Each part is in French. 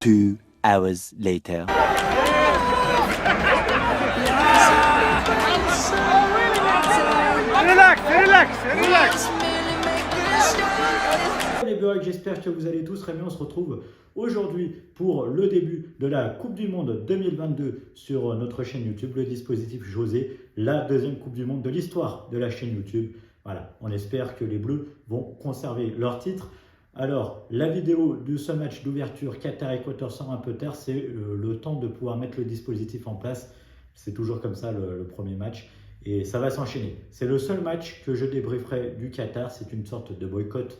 2 hours later. Relax. Les Burecs, j'espère que vous allez tous très bien. On se retrouve aujourd'hui pour le début de la Coupe du Monde 2022 sur notre chaîne YouTube, le dispositif José, la deuxième Coupe du Monde de l'histoire de la chaîne YouTube. Voilà, on espère que les Bleus vont conserver leur titre. Alors, la vidéo de ce match d'ouverture Qatar-Équateur sort un peu tard, c'est le temps de pouvoir mettre le dispositif en place. C'est toujours comme ça le premier match et ça va s'enchaîner. C'est le seul match que je débrieferai du Qatar, c'est une sorte de boycott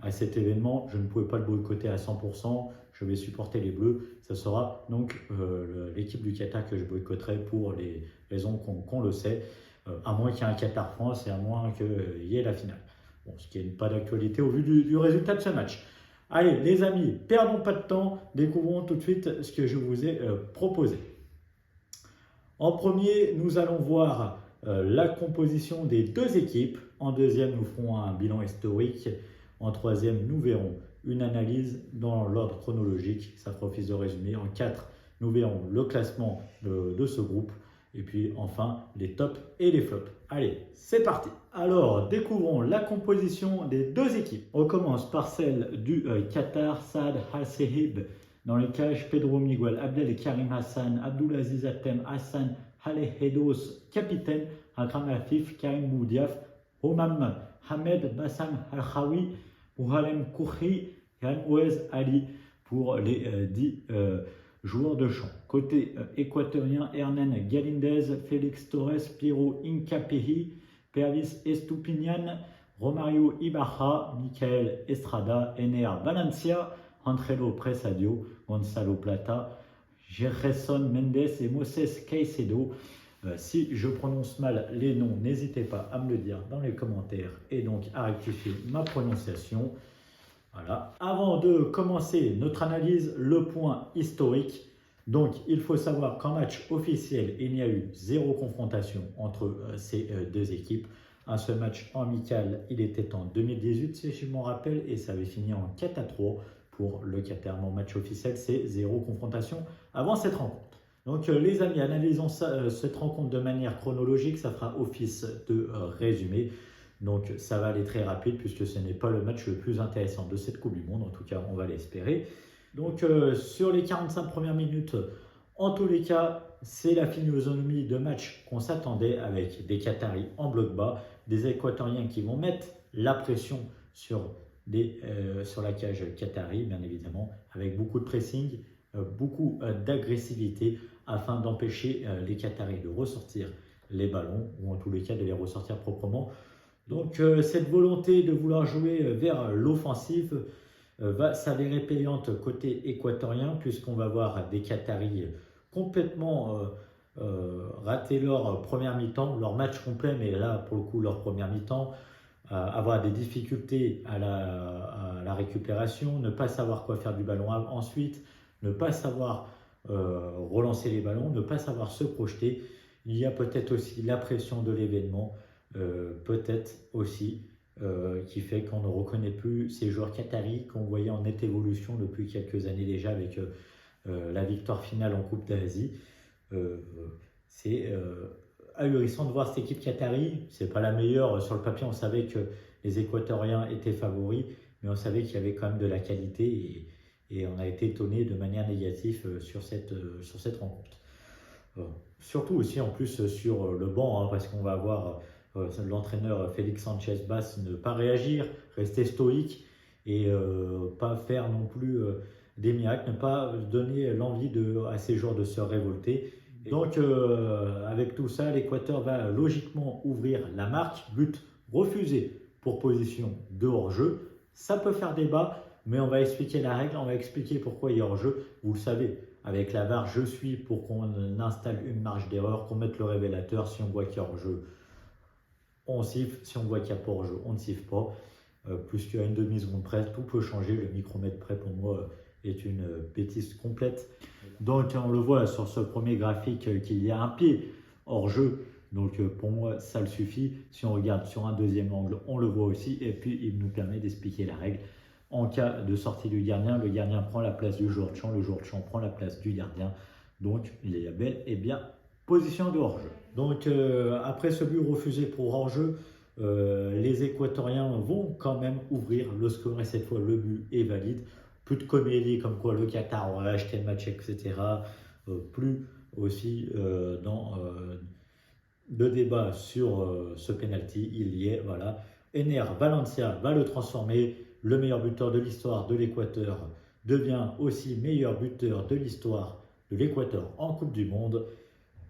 à cet événement. Je ne pouvais pas le boycotter à 100%, je vais supporter les Bleus. Ça sera donc l'équipe du Qatar que je boycotterai pour les raisons qu'on le sait, à moins qu'il y ait un Qatar-France et à moins qu'il y ait la finale. Bon, ce qui n'est pas d'actualité au vu du résultat de ce match. Allez les amis, perdons pas de temps, découvrons tout de suite ce que je vous ai proposé. En premier, nous allons voir la composition des deux équipes. En deuxième, nous ferons un bilan historique. En troisième, nous verrons une analyse dans l'ordre chronologique. Ça fera office de résumé. En 4, nous verrons le classement de ce groupe. Et puis enfin, les tops et les flops. Allez, c'est parti. Alors, découvrons la composition des deux équipes. On commence par celle du Qatar, Saad Al-Sehib. Dans les cages, Pedro Miguel, Abdel et Karim Hassan, Abdulaziz Atem, Hassan Halehedos, capitaine, Akram Afif, Karim Boudiaf, Omam Hamed, Bassam Al-Khawi, Mouralem Kourhi et Al-Ouez Ali pour les 10 joueurs de champ. Côté équatorien, Hernan Galindez, Félix Torres, Piero Incapehi, Pervis Estupinian, Romario Ibarra, Michael Estrada, Ener Valencia, Angelo Presadio, Gonzalo Plata, Gerson Mendes et Moses Caicedo. Si je prononce mal les noms, n'hésitez pas à me le dire dans les commentaires et donc à rectifier ma prononciation. Voilà. Avant de commencer notre analyse, le point historique. Donc, il faut savoir qu'en match officiel, il n'y a eu 0 confrontation entre ces deux équipes. Un seul match amical, il était en 2018, si je m'en rappelle, et ça avait fini en 4-3 pour le Qatar. Mon match officiel, c'est 0 confrontation avant cette rencontre. Donc, les amis, analysons cette rencontre de manière chronologique. Ça fera office de résumé. Donc, ça va aller très rapide puisque ce n'est pas le match le plus intéressant de cette Coupe du Monde. En tout cas, on va l'espérer. Donc, sur les 45 premières minutes, en tous les cas, c'est la physionomie de match qu'on s'attendait avec des Qataris en bloc bas, des Équatoriens qui vont mettre la pression sur la cage qatari, bien évidemment, avec beaucoup de pressing, beaucoup d'agressivité afin d'empêcher les Qataris de ressortir les ballons ou en tous les cas de les ressortir proprement. Donc cette volonté de vouloir jouer vers l'offensive va s'avérer payante côté équatorien puisqu'on va voir des Qataris complètement rater leur première mi-temps, leur match complet, mais là pour le coup leur première mi-temps, avoir des difficultés à la récupération, ne pas savoir quoi faire du ballon ensuite, ne pas savoir relancer les ballons, ne pas savoir se projeter. Il y a peut-être aussi la pression de l'événement, peut-être aussi qui fait qu'on ne reconnaît plus ces joueurs qataris qu'on voyait en nette évolution depuis quelques années déjà avec la victoire finale en Coupe d'Asie. C'est ahurissant de voir cette équipe qatari. C'est pas la meilleure sur le papier. On savait que les Équatoriens étaient favoris, mais on savait qu'il y avait quand même de la qualité et on a été étonné de manière négative sur cette rencontre. Surtout aussi en plus sur le banc, hein, parce qu'on va avoir l'entraîneur Félix Sanchez Bass ne pas réagir, rester stoïque et pas faire non plus des miracles, ne pas donner l'envie à ces joueurs de se révolter. Et donc avec tout ça, l'Équateur va logiquement ouvrir la marque, but refusé pour position de hors-jeu. Ça peut faire débat, mais on va expliquer la règle, on va expliquer pourquoi il y a hors-jeu. Vous le savez, avec la VAR, je suis pour qu'on installe une marge d'erreur, qu'on mette le révélateur. Si on voit qu'il y a hors-jeu, on siffle. Si on voit qu'il n'y a pas hors-jeu, on ne siffle pas. Plus qu'à une demi-seconde près, tout peut changer. Le micromètre près, pour moi, est une bêtise complète. Donc, on le voit sur ce premier graphique qu'il y a un pied hors-jeu. Donc, pour moi, ça le suffit. Si on regarde sur un deuxième angle, on le voit aussi. Et puis, il nous permet d'expliquer la règle. En cas de sortie du gardien, le gardien prend la place du joueur de champ, le joueur de champ prend la place du gardien. Donc, il y a bel et bien position de hors-jeu. Donc, après ce but refusé pour hors-jeu, les Équatoriens vont quand même ouvrir le score et cette fois, le but est valide. Plus de comédie comme quoi le Qatar aurait acheté le match, etc. Plus aussi de débat sur ce penalty. Il y est, voilà. Ener Valencia va le transformer. Le meilleur buteur de l'histoire de l'Équateur devient aussi meilleur buteur de l'histoire de l'Équateur en Coupe du Monde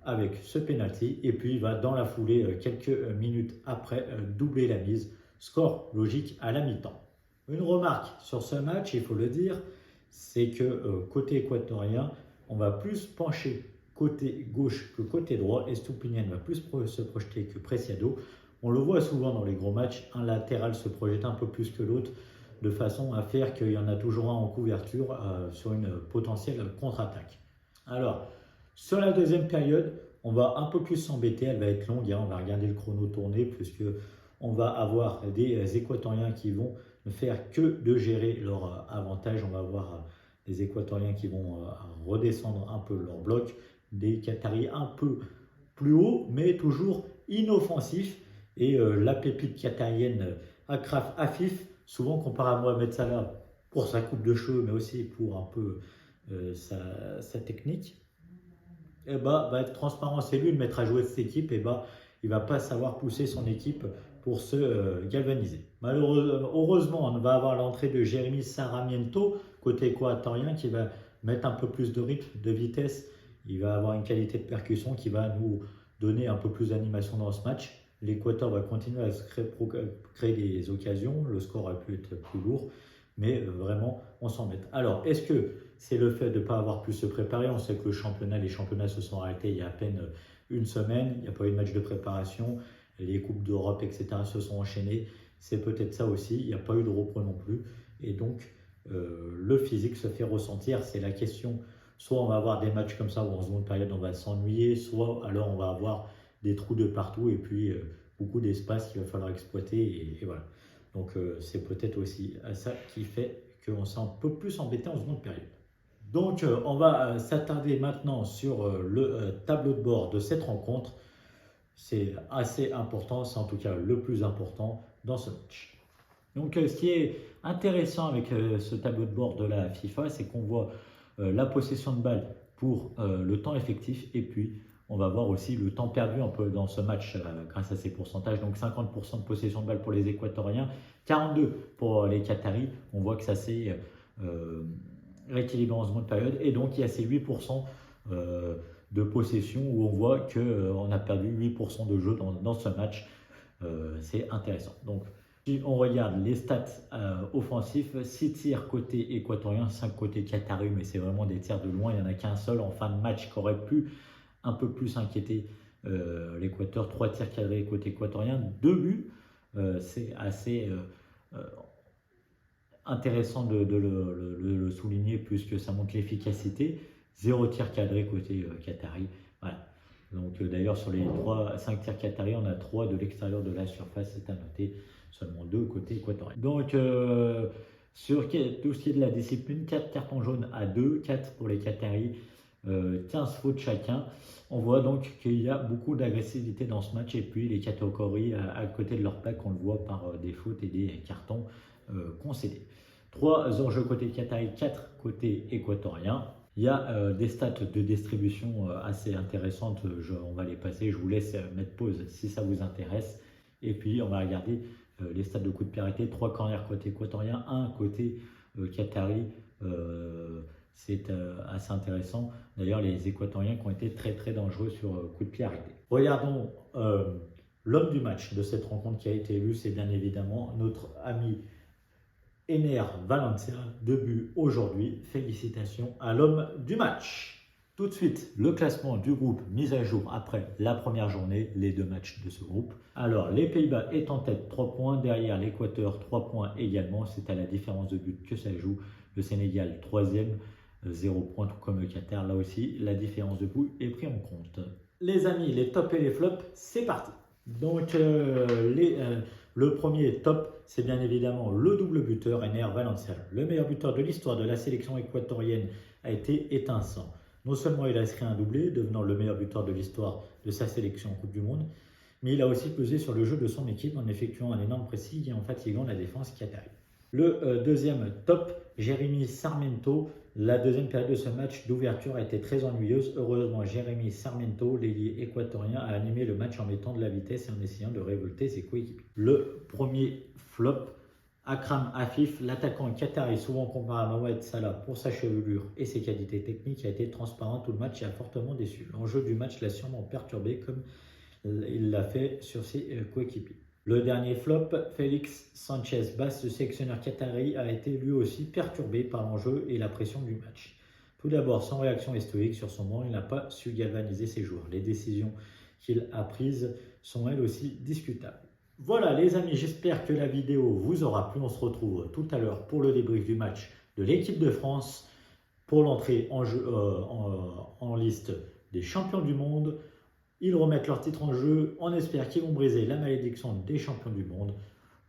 avec ce penalty. Et puis il va dans la foulée, quelques minutes après, doubler la mise. Score logique à la mi-temps. Une remarque sur ce match, il faut le dire, c'est que côté équatorien, on va plus pencher côté gauche que côté droit. Estupiñán va plus se projeter que Preciado. On le voit souvent dans les gros matchs, un latéral se projette un peu plus que l'autre, de façon à faire qu'il y en a toujours un en couverture sur une potentielle contre-attaque. Alors, sur la deuxième période, on va un peu plus s'embêter, elle va être longue, on va regarder le chrono tourner, puisque on va avoir des Équatoriens qui vont ne faire que de gérer leur avantage. On va avoir des Équatoriens qui vont redescendre un peu leur bloc, des Qataris un peu plus haut, mais toujours inoffensifs. Et la pépite qatarienne Achraf Afif, souvent comparé à Mohamed Salah pour sa coupe de cheveux, mais aussi pour un peu sa technique, et va être transparent. C'est lui le maître à jouer de cette équipe, et il ne va pas savoir pousser son équipe pour se galvaniser. Heureusement, on va avoir l'entrée de Jérémy Sarmiento, côté équatorien, qui va mettre un peu plus de rythme, de vitesse. Il va avoir une qualité de percussion qui va nous donner un peu plus d'animation dans ce match. L'Équateur va continuer à se créer des occasions. Le score a pu être plus lourd, mais vraiment, on s'en met. Alors, est-ce que c'est le fait de ne pas avoir pu se préparer? On sait que les championnats se sont arrêtés il y a à peine une semaine. Il n'y a pas eu de match de préparation. Les Coupes d'Europe, etc. se sont enchaînées. C'est peut-être ça aussi. Il n'y a pas eu de repos non plus. Et donc, le physique se fait ressentir. C'est la question. Soit on va avoir des matchs comme ça où en seconde période, on va s'ennuyer. Soit alors on va avoir des trous de partout et puis beaucoup d'espace qu'il va falloir exploiter. Et voilà. Donc, c'est peut-être aussi ça qui fait qu'on s'est un peu plus embêté en seconde période. Donc, on va s'attarder maintenant sur le tableau de bord de cette rencontre. C'est assez important, c'est en tout cas le plus important dans ce match. Donc, ce qui est intéressant avec ce tableau de bord de la FIFA, c'est qu'on voit la possession de balle pour le temps effectif et puis on va voir aussi le temps perdu un peu dans ce match grâce à ces pourcentages. Donc 50% de possession de balle pour les Équatoriens, 42% pour les Qataris. On voit que ça s'est rééquilibré en seconde période. Et donc il y a ces 8% de possession où on voit qu'on a perdu 8% de jeu dans ce match. C'est intéressant. Donc si on regarde les stats offensifs, 6 tirs côté équatorien, 5 côté Qatari, mais c'est vraiment des tirs de loin. Il n'y en a qu'un seul en fin de match qui aurait pu un peu plus inquiéter l'Équateur. 3 tirs cadrés côté équatorien, 2 buts. C'est assez intéressant de le souligner puisque ça montre l'efficacité. 0 tir cadré côté Qatari. Voilà. Donc d'ailleurs sur les 5 tirs Qatari, on a 3 de l'extérieur de la surface, c'est à noter. Seulement 2 côté équatorien. Donc sur tout ce qui est de la discipline, 4 cartons jaunes à 2, 4 pour les Qataris. 15 fautes chacun. On voit donc qu'il y a beaucoup d'agressivité dans ce match et puis les Qataris à côté de leur plaque, on le voit par des fautes et des cartons concédés. 3 hors-jeu côté Qatari, 4 côté équatorien. Il y a des stats de distribution assez intéressantes, on va les passer, je vous laisse mettre pause si ça vous intéresse. Et puis on va regarder les stats de coups de pied arrêtés, 3 corners côté équatorien, 1 côté Qatari. C'est assez intéressant. D'ailleurs, les Équatoriens qui ont été très très dangereux sur coup de pied arrêté. Regardons l'homme du match de cette rencontre qui a été élu, c'est bien évidemment notre ami Ener Valencia, 2 buts aujourd'hui. Félicitations à l'homme du match. Tout de suite, le classement du groupe mis à jour après la première journée, les 2 matchs de ce groupe. Alors, les Pays-Bas est en tête, 3 points. Derrière l'Équateur, 3 points également. C'est à la différence de but que ça joue. Le Sénégal, 3e, 0 points, tout comme le Qatar. Là aussi, la différence de but est prise en compte. Les amis, les tops et les flops, c'est parti. Donc, Le premier top, c'est bien évidemment le double buteur Ener Valencia. Le meilleur buteur de l'histoire de la sélection équatorienne a été étincelant. Non seulement il a inscrit un doublé, devenant le meilleur buteur de l'histoire de sa sélection en Coupe du Monde, mais il a aussi pesé sur le jeu de son équipe en effectuant un énorme pressing et en fatiguant la défense qatari. Le deuxième top, Jérémy Sarmiento. La deuxième période de ce match d'ouverture a été très ennuyeuse. Heureusement, Jérémy Sarmiento, l'ailier équatorien, a animé le match en mettant de la vitesse et en essayant de révolter ses coéquipiers. Le premier flop, Akram Afif, l'attaquant qatari souvent comparé à Mohamed Salah pour sa chevelure et ses qualités techniques, a été transparent tout le match et a fortement déçu. L'enjeu du match l'a sûrement perturbé comme il l'a fait sur ses coéquipiers. Le dernier flop, Félix Sanchez Bass, le sélectionneur qatari, a été lui aussi perturbé par l'enjeu et la pression du match. Tout d'abord, sans réaction et stoïque sur son banc, il n'a pas su galvaniser ses joueurs. Les décisions qu'il a prises sont elles aussi discutables. Voilà les amis, j'espère que la vidéo vous aura plu. On se retrouve tout à l'heure pour le débrief du match de l'équipe de France pour l'entrée en liste des champions du monde. Ils remettent leur titre en jeu. On espère qu'ils vont briser la malédiction des champions du monde.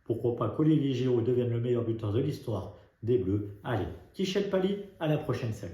Pourquoi pas qu'Olivier Giroud devienne le meilleur buteur de l'histoire des Bleus. Allez, Kichet Pali, à la prochaine, salut.